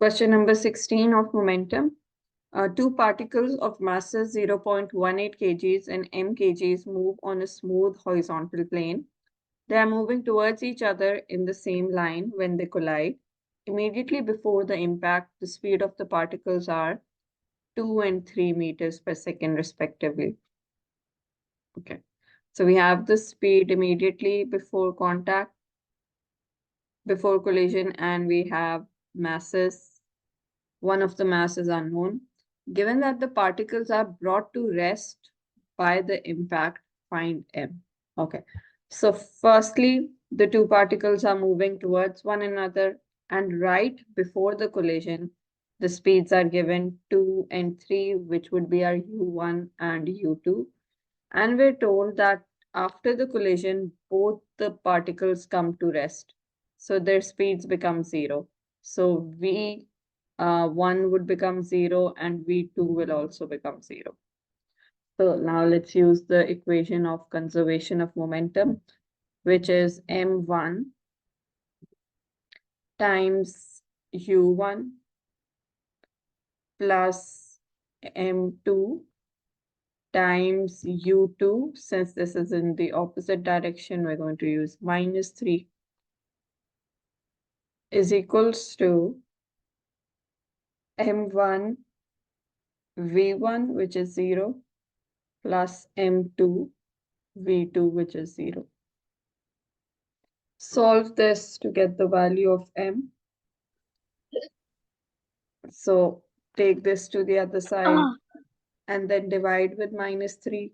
Question number 16 of momentum. Two particles of masses 0.18 kgs and m kgs move on a smooth horizontal plane. They are moving towards each other in the same line when they collide. Immediately before the impact, the speed of the particles are 2 and 3 meters per second respectively. Okay, so we have the speed immediately before contact, before collision, and we have masses. One of the mass is unknown. Given that the particles are brought to rest by the impact, find m. Okay, so firstly, the two particles are moving towards one another, and right before the collision, the speeds are given 2 and 3, which would be our u1 and u2. And we're told that after the collision, both the particles come to rest. So their speeds become 0. So V1 would become 0 and V2 will also become 0. So now let's use the equation of conservation of momentum, which is m1 times u1 plus m2 times u2. Since this is in the opposite direction, we're going to use -3 is equals to m1 v1, which is 0, plus m2 v2, which is 0. Solve this to get the value of m. So take this to the other side and then divide with -3.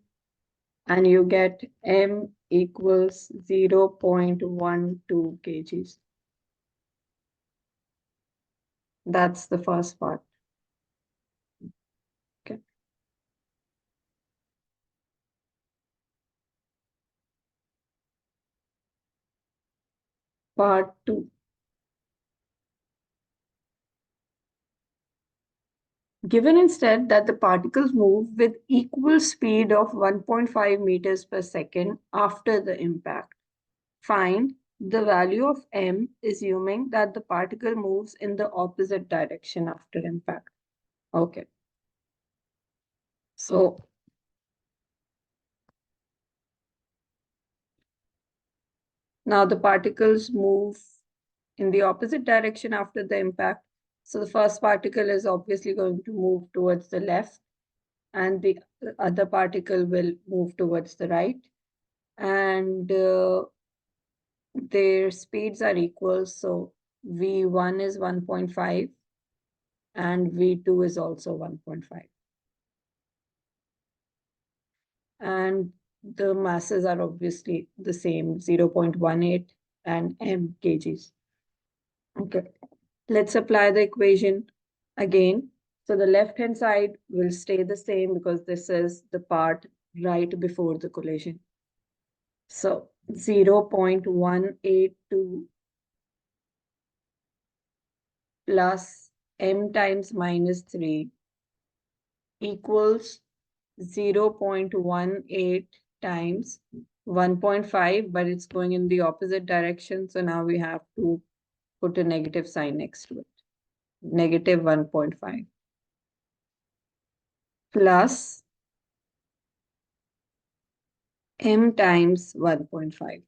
And you get m equals 0.12 kgs. That's the first part. Okay. Part 2. Given instead that the particles move with equal speed of 1.5 meters per second after the impact, find the value of m, assuming that the particle moves in the opposite direction after impact. Okay. So now the particles move in the opposite direction after the impact. So the first particle is obviously going to move towards the left, and the other particle will move towards the right. And their speeds are equal. So V1 is 1.5 and V2 is also 1.5. And the masses are obviously the same, 0.18 and m kgs. Okay, let's apply the equation again. So the left-hand side will stay the same because this is the part right before the collision. So 0.182 plus m times -3 equals 0.18 times 1.5, but it's going in the opposite direction. So now we have to put a negative sign next to it. Negative 1.5 plus m times 1.5.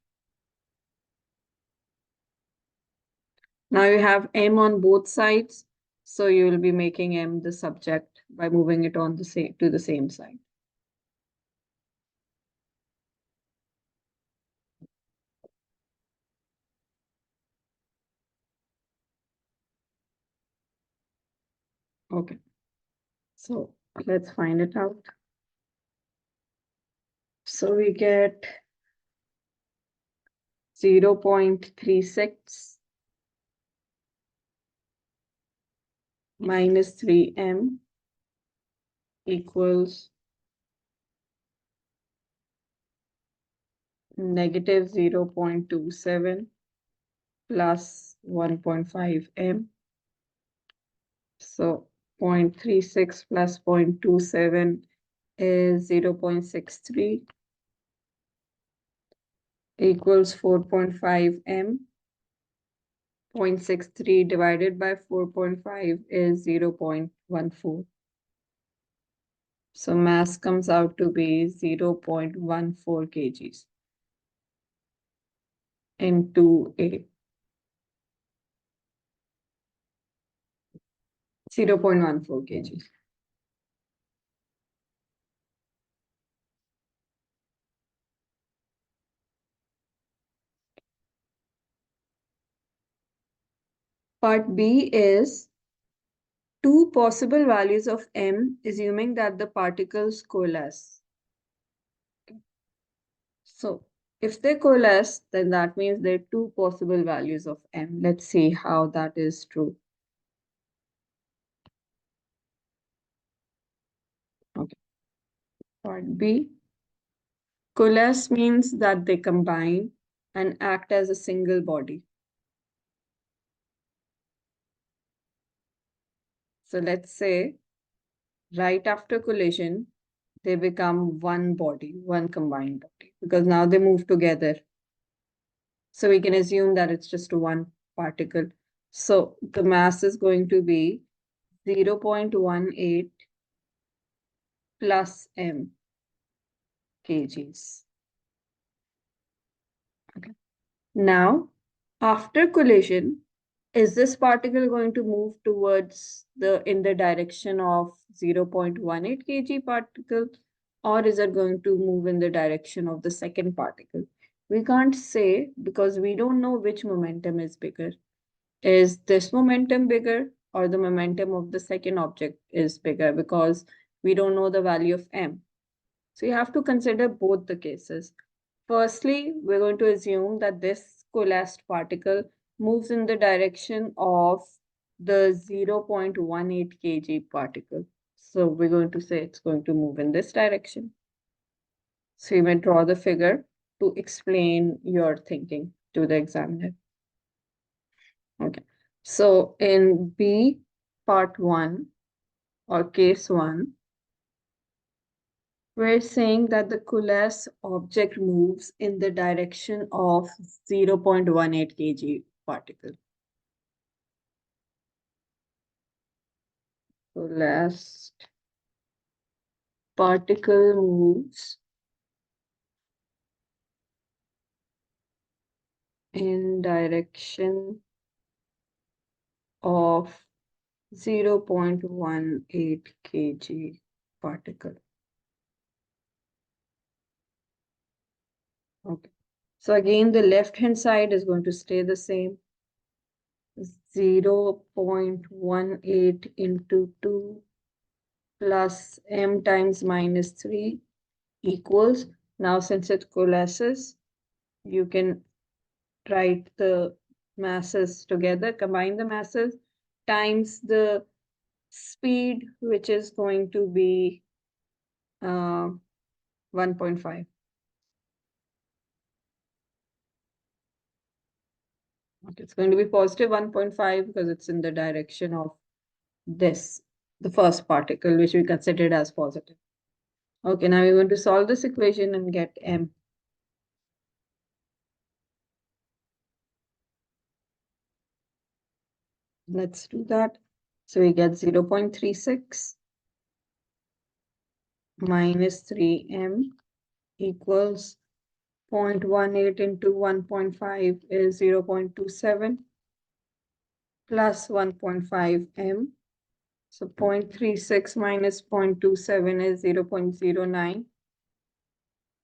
Now you have m on both sides, so you will be making m the subject by moving it on to the same side. Okay, so let's find it out. So we get 0.36 minus 3m equals negative 0.27 plus 1.5 m. So 0.36 plus 0.27 is 0.63 equals 4.5 m. 0.63 divided by 4.5 is 0.14. So mass comes out to be 0.14 kgs into A. 0.14 kgs. Part B is two possible values of m, assuming that the particles coalesce. So if they coalesce, then that means there are two possible values of m. Let's see how that is true. Okay. Part B. Coalesce means that they combine and act as a single body. So let's say right after collision, they become one body, one combined body, because now they move together. So we can assume that it's just one particle. So the mass is going to be 0.18 plus m kgs. Okay. Now, after collision, is this particle going to move towards in the direction of 0.18 kg particle, or is it going to move in the direction of the second particle? We can't say because we don't know which momentum is bigger. Is this momentum bigger or the momentum of the second object is bigger, because we don't know the value of m. So you have to consider both the cases. Firstly, we're going to assume that this coalesced particle moves in the direction of the 0.18 kg particle. So we're going to say it's going to move in this direction. So you may draw the figure to explain your thinking to the examiner. Okay. So in B, part 1 or case 1, we're saying that the coalesced object moves in the direction of 0.18 kg particle. Coalesced particle moves in direction of 0.18 kg particle. Okay. So again, the left-hand side is going to stay the same. 0.18 into 2 plus m times minus 3 equals, now since it coalesces, you can write the masses together, combine the masses, times the speed, which is going to be 1.5. Okay, it's going to be positive 1.5 because it's in the direction of this, the first particle, which we considered as positive. Okay, now we're going to solve this equation and get m. Let's do that. So we get 0.36 minus 3m equals 0.18 into 1.5 is 0.27 plus 1.5 m. So 0.36 minus 0.27 is 0.09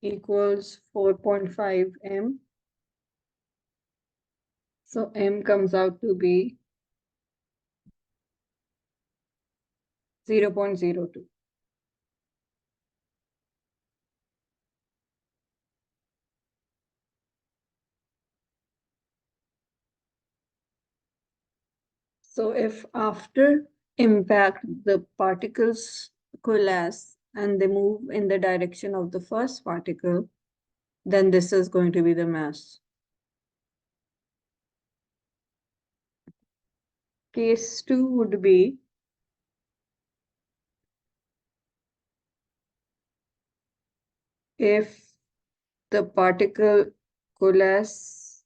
equals 4.5 m. So m comes out to be 0.02. So if after impact the particles coalesce and they move in the direction of the first particle, then this is going to be the mass. Case 2 would be if the particle coalesce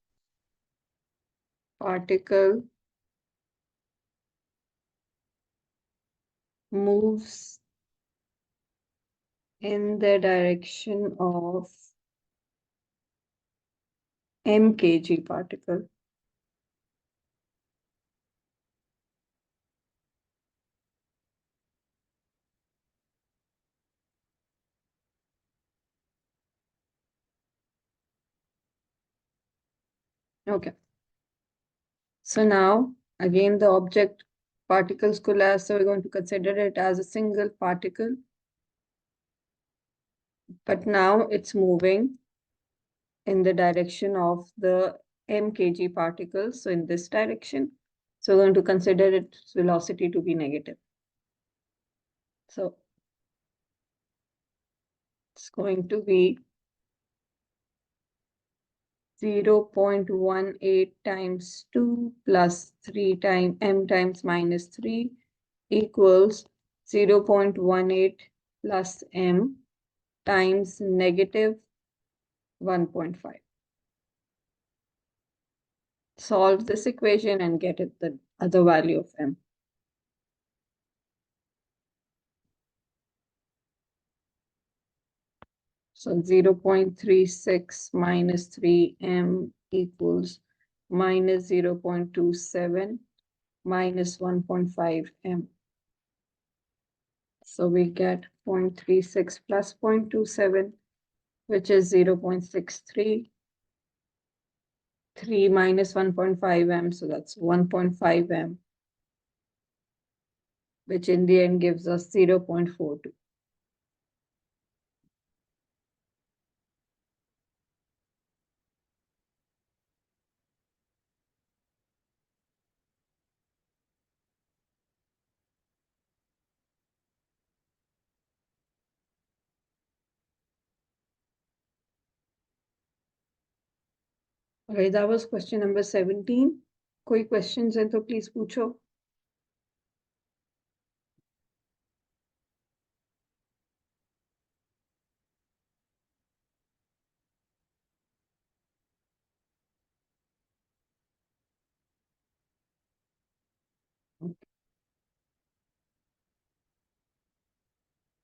particle moves in the direction of mkg particle. Okay. So now, again, the object particles collapse. So we're going to consider it as a single particle. But now it's moving in the direction of the mkg particles. So in this direction. So we're going to consider its velocity to be negative. So it's going to be 0.18 times 2 plus 3 times m times minus 3 equals 0.18 plus m times negative 1.5. Solve this equation and get it the other value of m. So 0.36 minus 3m equals minus 0.27 minus 1.5 m. So we get 0.36 plus 0.27, which is 0.63. 3 minus 1.5 m, so that's 1.5 m, which in the end gives us 0.42. Okay, that was question number 17. कोई questions है तो please पूछो.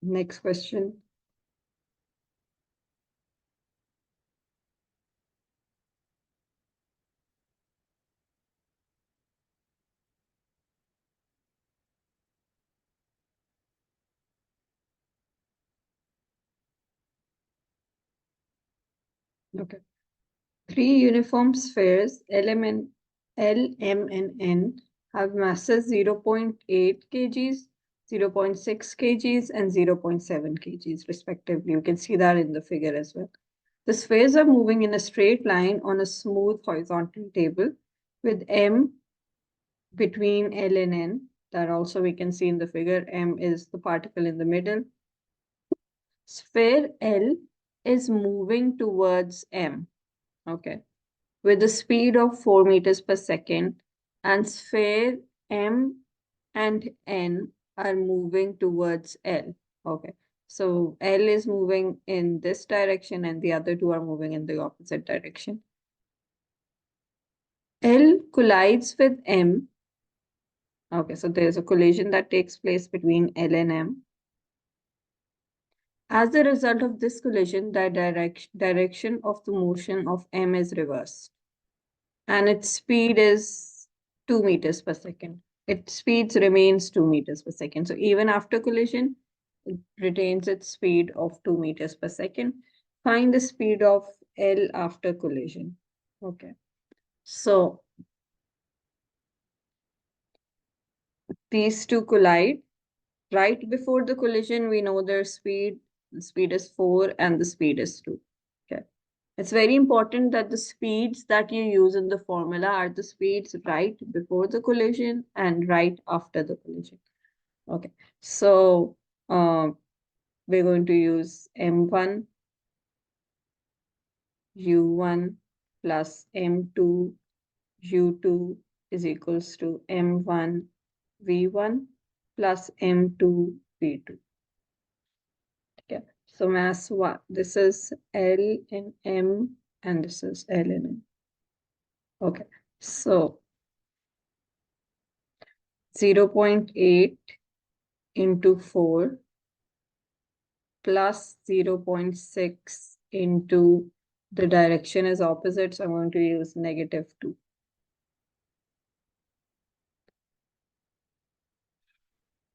Next question. Okay. Three uniform spheres, L, M, and N, have masses 0.8 kgs, 0.6 kgs, and 0.7 kgs, respectively. You can see that in the figure as well. The spheres are moving in a straight line on a smooth horizontal table with M between L and N. That also we can see in the figure. M is the particle in the middle. Sphere L is moving towards M. Okay. With a speed of 4 meters per second, and sphere M and N are moving towards L. Okay, so L is moving in this direction and the other two are moving in the opposite direction. L collides with M. Okay, so there's a collision that takes place between L and M. As a result of this collision, the direction of the motion of M is reversed, and its speed is 2 meters per second. Its speed remains 2 meters per second. So even after collision, it retains its speed of 2 meters per second. Find the speed of L after collision. Okay. So these two collide. Right before the collision, we know their speed. The speed is 4 and the speed is 2. Okay. It's very important that the speeds that you use in the formula are the speeds right before the collision and right after the collision. Okay, so we're going to use M1 U1 plus M2 U2 is equals to M1 V1 plus M2 V2. Okay, so mass one. This is L in M and this is L in M. Okay, so 0.8 into 4 plus 0.6 into the direction is opposite, so I'm going to use -2.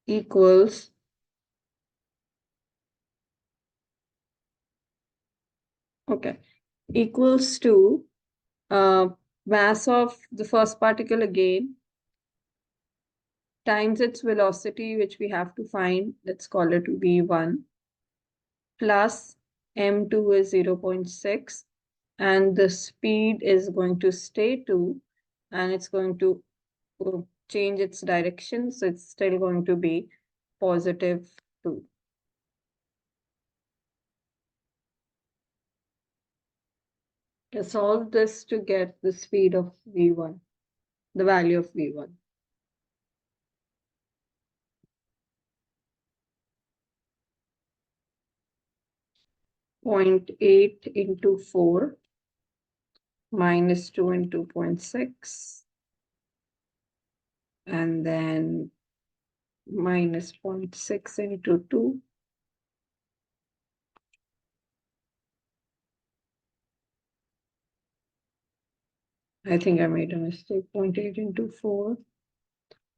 Equals, okay, equals to mass of the first particle again times its velocity, which we have to find. Let's call it V1, plus m2 is 0.6, and the speed is going to stay 2, and it's going to change its direction, so it's still going to be positive 2. Solve this to get the speed of V1, the value of V1. Point 0.8 into 4 minus 2 into 0.6, and then minus 0.6 into 2. I think I made a mistake. 0.8 into 4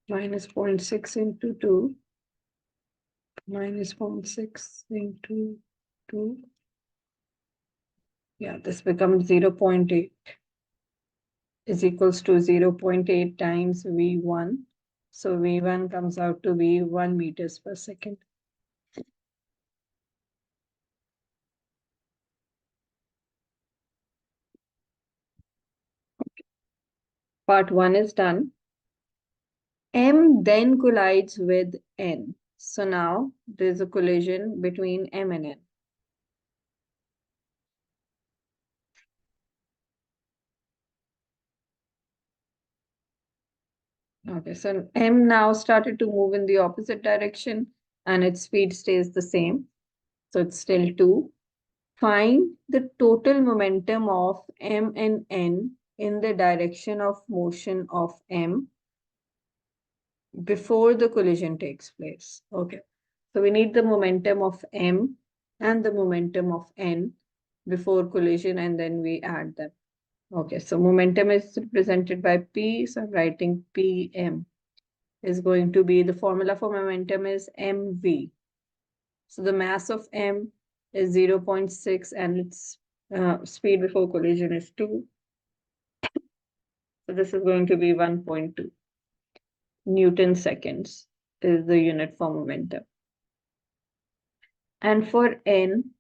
minus 0.6 into 2 minus 0.6 into 2. Yeah, this becomes 0.8 is equals to 0.8 times V1. So V1 comes out to be 1 meters per second. Part 1 is done. M then collides with N. So now there's a collision between M and N. Okay, so M now started to move in the opposite direction and its speed stays the same. So it's still 2. Find the total momentum of M and N in the direction of motion of M before the collision takes place. Okay, so we need the momentum of M and the momentum of N before collision, and then we add them. Okay, so momentum is represented by P, so I'm writing PM is going to be, the formula for momentum is mv. So the mass of M is 0.6 and its speed before collision is 2. So this is going to be 1.2 Newton seconds is the unit for momentum. And for N,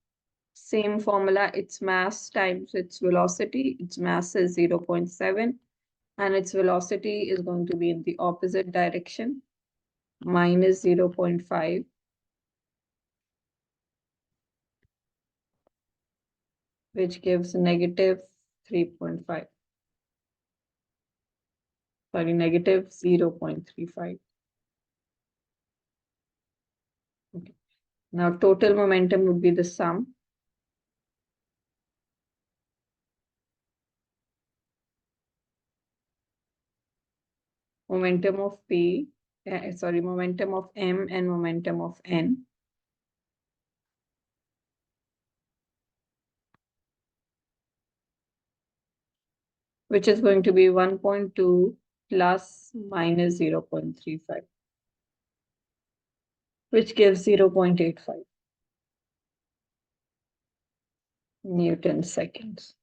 same formula, its mass times its velocity. Its mass is 0.7 and its velocity is going to be in the opposite direction, minus 0.5. Which gives negative 3.5. Sorry, negative 0.35. Okay. Now total momentum would be the sum. Momentum of P, momentum of M and momentum of N. Which is going to be 1.2 plus minus 0.35. Which gives 0.85 Newton seconds.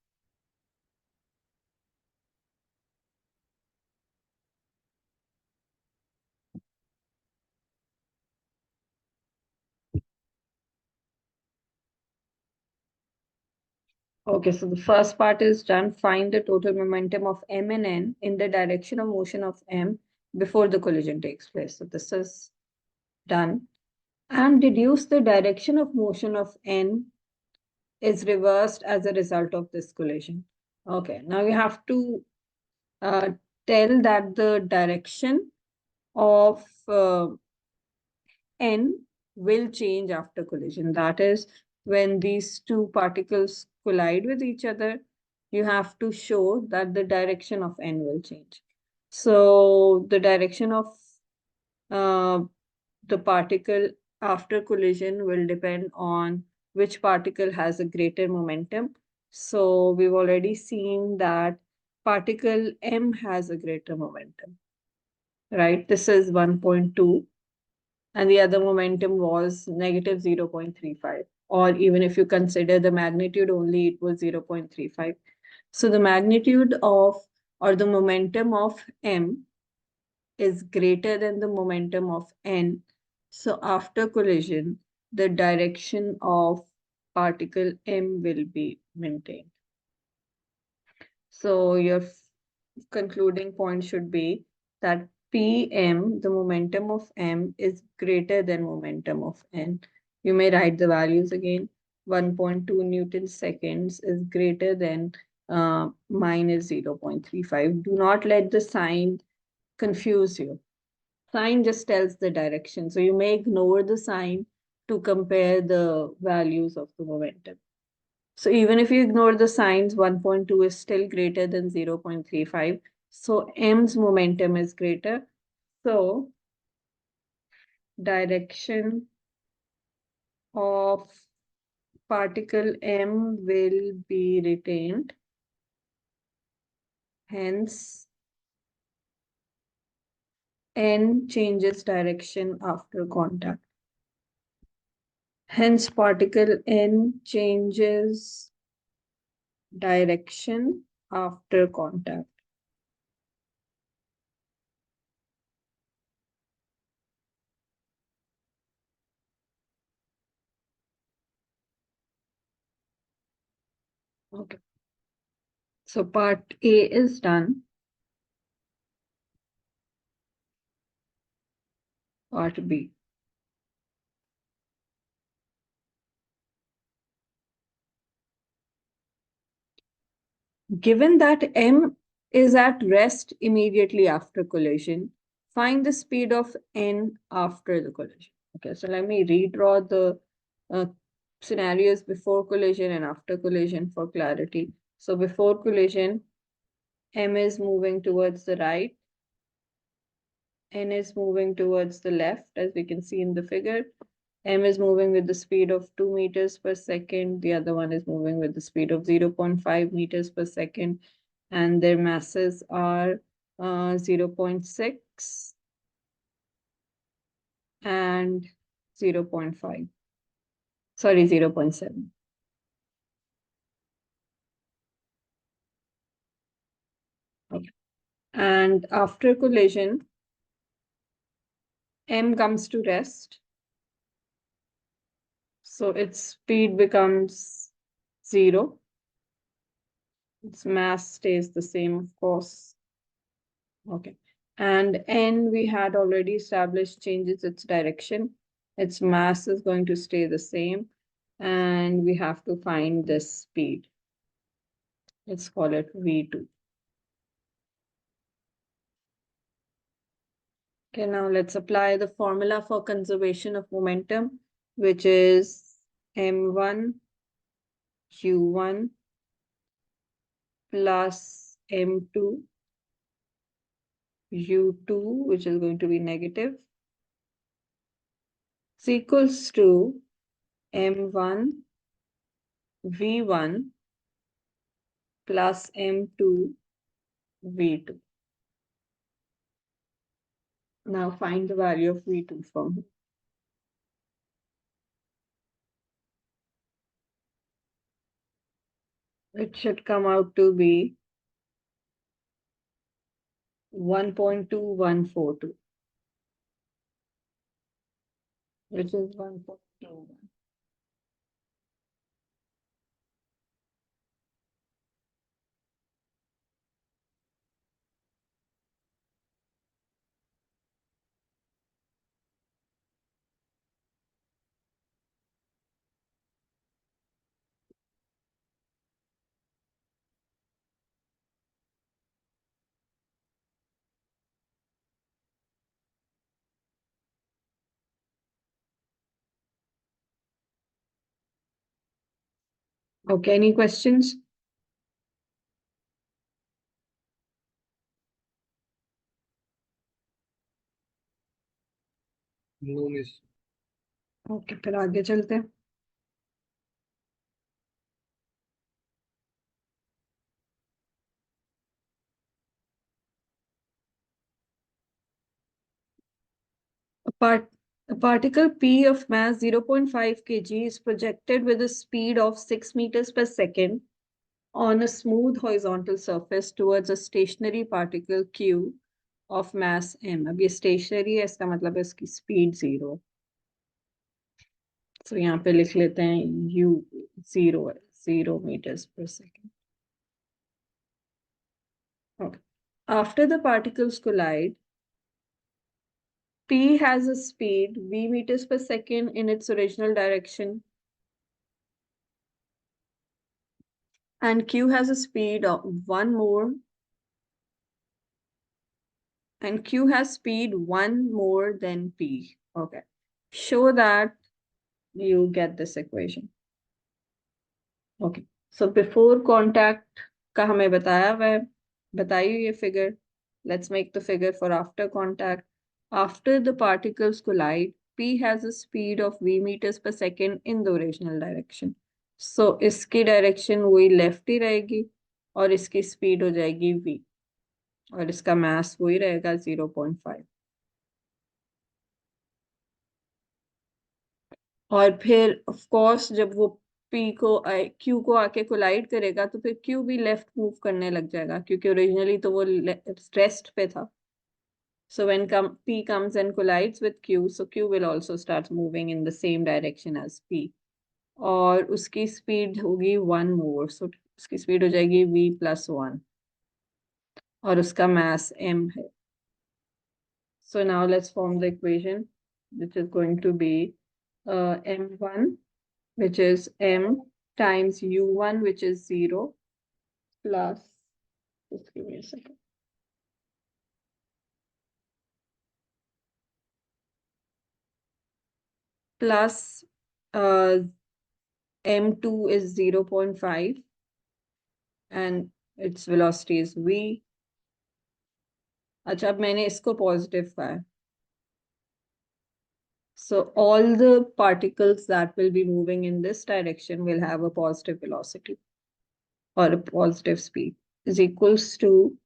Okay, so the first part is done. Find the total momentum of M and N in the direction of motion of M before the collision takes place. So this is done. And deduce the direction of motion of N is reversed as a result of this collision. Okay, now you have to tell that the direction of N will change after collision. That is, when these two particles collide with each other, you have to show that the direction of N will change. So the direction of uh, the particle after collision will depend on which particle has a greater momentum. So we've already seen that particle M has a greater momentum, right? This is 1.2, and the other momentum was negative 0.35. Or even if you consider the magnitude only, it was 0.35. So the magnitude of, or the momentum of M is greater than the momentum of N. So after collision, the direction of particle M will be maintained. So your concluding point should be that Pm, the momentum of M, is greater than momentum of N. You may write the values again. 1.2 Newton seconds is greater than minus 0.35. Do not let the sign confuse you. Sign just tells the direction. So you may ignore the sign to compare the values of the momentum. So even if you ignore the signs, 1.2 is still greater than 0.35. So M's momentum is greater. So direction of particle M will be retained. Hence, N changes direction after contact. Hence, particle N changes direction after contact. Okay. So part A is done. Part B. Given that M is at rest immediately after collision, find the speed of N after the collision. Okay, so let me redraw the uh, scenarios before collision and after collision for clarity. So before collision, M is moving towards the right, N is moving towards the left, as we can see in the figure. M is moving with the speed of 2 meters per second. The other one is moving with the speed of 0.5 meters per second. And their masses are 0.6 and 0.5. Sorry, 0.7. Okay. And after collision, M comes to rest. So its speed becomes 0. Its mass stays the same, of course. Okay. And N, we had already established, changes its direction. Its mass is going to stay the same. And we have to find this speed. Let's call it V2. Okay, now let's apply the formula for conservation of momentum, which is M1 Q1 plus M2 U2, which is going to be negative, is equals to M1 V1 plus M2 V2. Now find the value of V2 from here. It should come out to be 1.2142, which is 1.21. Okay, any questions? No miss. Okay, फिर आगे चलते हैं। A particle P of mass 0.5 kg is projected with a speed of 6 meters per second on a smooth horizontal surface towards a stationary particle Q of mass m. अब ये stationary है, इसका मतलब है इसकी speed 0। तो यहाँ पे लिख लेते हैं u 0 है, 0 meters per second. Okay. After the particles collide, P has a speed v meters per second in its original direction, and Q has a speed of one more, and Q has speed one more than P. Okay. Show that you get this equation. Okay. So before contact का हमें बताया वह बताइए ये figure. Let's make the figure for after contact. After the particles collide, P has a speed of v meters per second in the original direction. So इसकी direction वही left ही रहेगी और इसकी speed हो जाएगी v और इसका mass वही रहेगा 0.5. और फिर ऑफ कोर्स जब वो पी को क्यू को आके कोलाइड करेगा तो फिर क्यू भी लेफ्ट मूव करने लग जाएगा क्योंकि ओरिजिनली तो वो रेस्ट पे था. So when P comes and collides with Q, so Q will also start moving in the same direction as P. और उसकी स्पीड होगी 1 more, so उसकी स्पीड हो जाएगी v+1 और उसका mass m है. So now let's form the equation, which is going to be m1, which is m times u1, which is 0, plus, just give me a second, plus m2 is 0.5 and its velocity is v. अच्छा, अब मैंने इसको positive का है. So all the particles that will be moving in this direction will have a positive velocity or a positive speed is equals to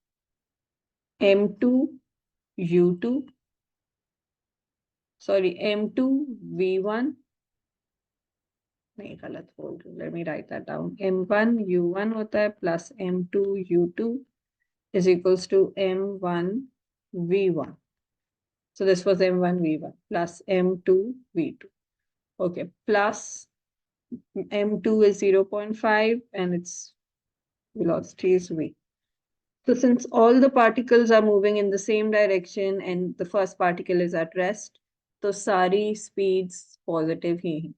m2 u2, sorry, m2 v1, नहीं गलत बोल रही हूँ, let me write that down. m1 u1 होता है plus m2 u2 is equals to m1 v1. So this was m1 v1 plus m2 v2. Okay, plus m2 is 0.5 and its velocity is v. So since all the particles are moving in the same direction and the first particle is at rest, तो सारी speeds positive ही हैं.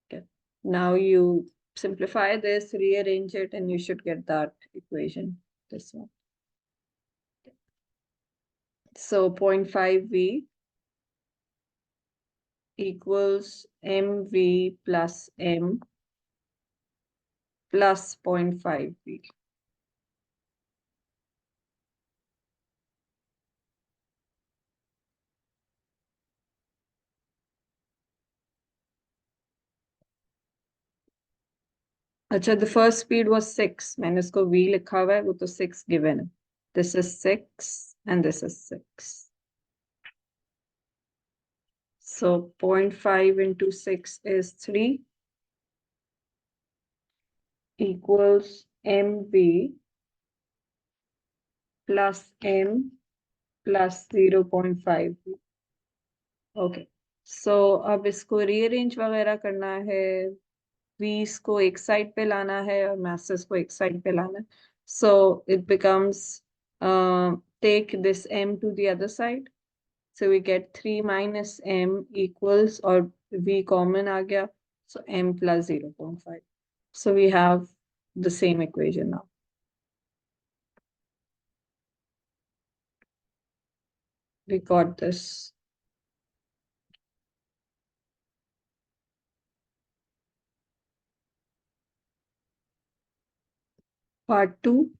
Okay. Now you simplify this, rearrange it, and you should get that equation, this one. So 0.5 V equals mv plus m plus 0.5 V. अच्छा, the first speed was 6. मैंने इसको v लिखा हुआ है, वो तो 6 given है. This is 6 and this is 6. So 0.5 into 6 is 3 equals mv plus m plus 0.5. Okay. So अब इसको rearrange वगैरह करना है, v's को एक साइड पे लाना है और masses को एक साइड पे लाना है. So it becomes take this m to the other side. So we get 3 minus m equals, or v common आ गया, so m plus 0.5. So we have the same equation now. We got this. Part 2.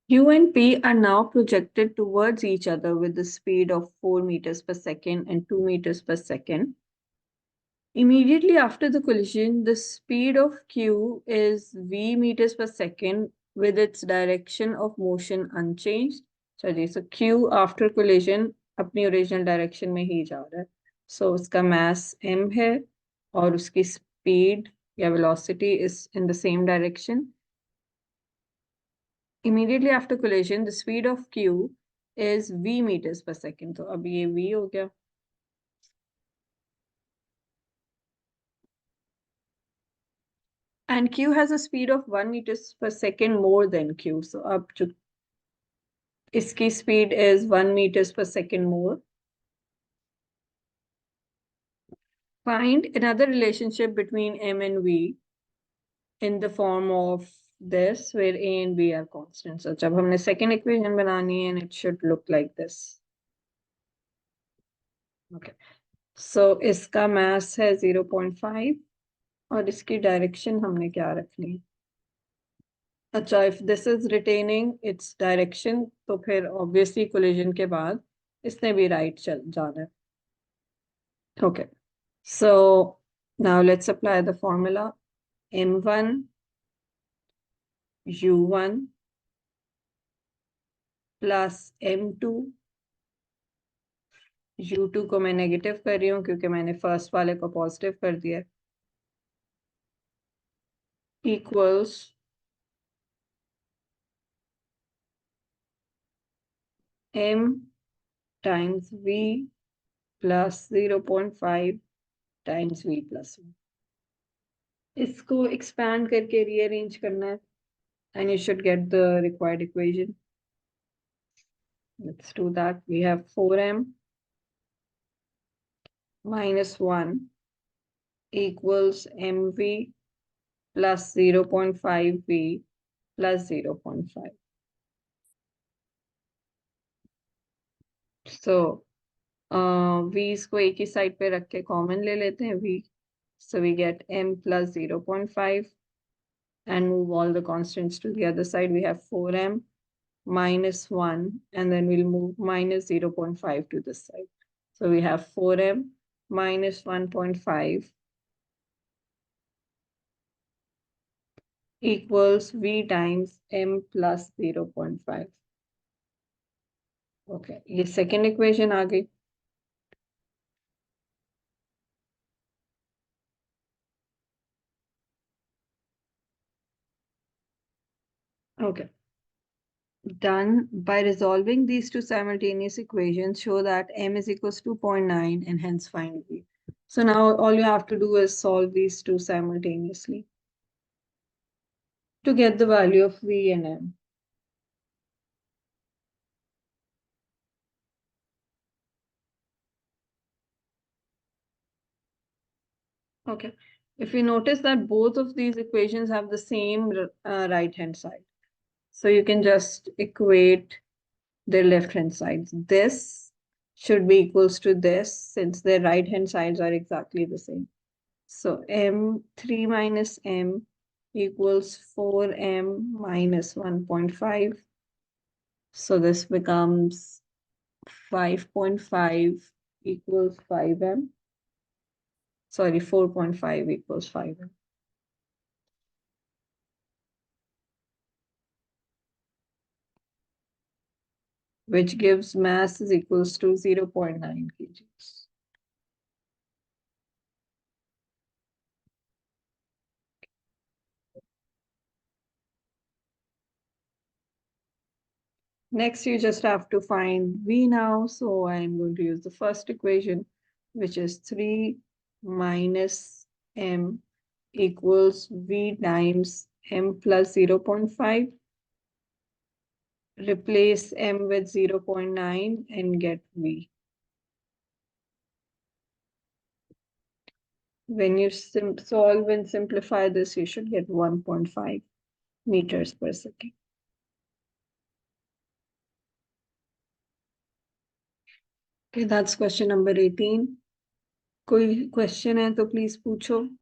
Q and P are now projected towards each other with the speed of 4 meters per second and 2 meters per second. Immediately after the collision, the speed of Q is v meters per second with its direction of motion unchanged. So Q after collision अपनी original direction में ही जा रहा है. So उसका mass m है और उसकी speed या velocity is in the same direction. Immediately after collision, the speed of Q is v meters per second. तो अब ये v हो गया. And Q has a speed of 1 meters per second more than Q. So up to इसकी speed is 1 meters per second more. Find another relationship between M and V in the form of this, where A and B are constants. So जब हमने second equation बनानी है, and it should look like this. Okay. So इसका mass है 0.5 और इसकी direction हमने क्या रखनी है? अच्छा, if this is retaining its direction, तो फिर obviously collision के बाद इसने भी right चल जाना है. Okay. So now let's apply the formula. M1 U1 plus M2 U2 को मैं नेगेटिव कर रही हूँ क्योंकि मैंने फर्स्ट वाले को पॉजिटिव कर दिया, equals M times V plus 0.5 times V plus 1. इसको expand करके rearrange करना है and you should get the required equation. Let's do that. We have 4M minus 1 equals MV plus 0.5V plus 0.5. So V's को एक ही side पे रख के common ले लेते हैं V. So we get M plus 0.5 and move all the constants to the other side. We have 4M minus 1 and then we'll move minus 0.5 to this side. So we have 4M minus 1.5 equals V times M plus 0.5. Okay, ये second equation आ गई. Okay. Done. By resolving these two simultaneous equations, show that M is equals to 2.9 and hence find V. So now all you have to do is solve these two simultaneously to get the value of V and M. Okay. If you notice that both of these equations have the same right-hand side, so you can just equate their left-hand sides. This should be equals to this since their right-hand sides are exactly the same. So M3 minus M equals 4M minus 1.5. So this becomes 5.5 equals 5M. Sorry, 4.5 equals 5M. Which gives mass is equals to 0.9 kgs. Next, you just have to find V now. So I'm going to use the first equation, which is 3 minus M equals V times M plus 0.5. Replace M with 0.9 and get V. When you solve and simplify this, you should get 1.5 meters per second. Okay, that's question number 18. कोई question है तो please पूछो.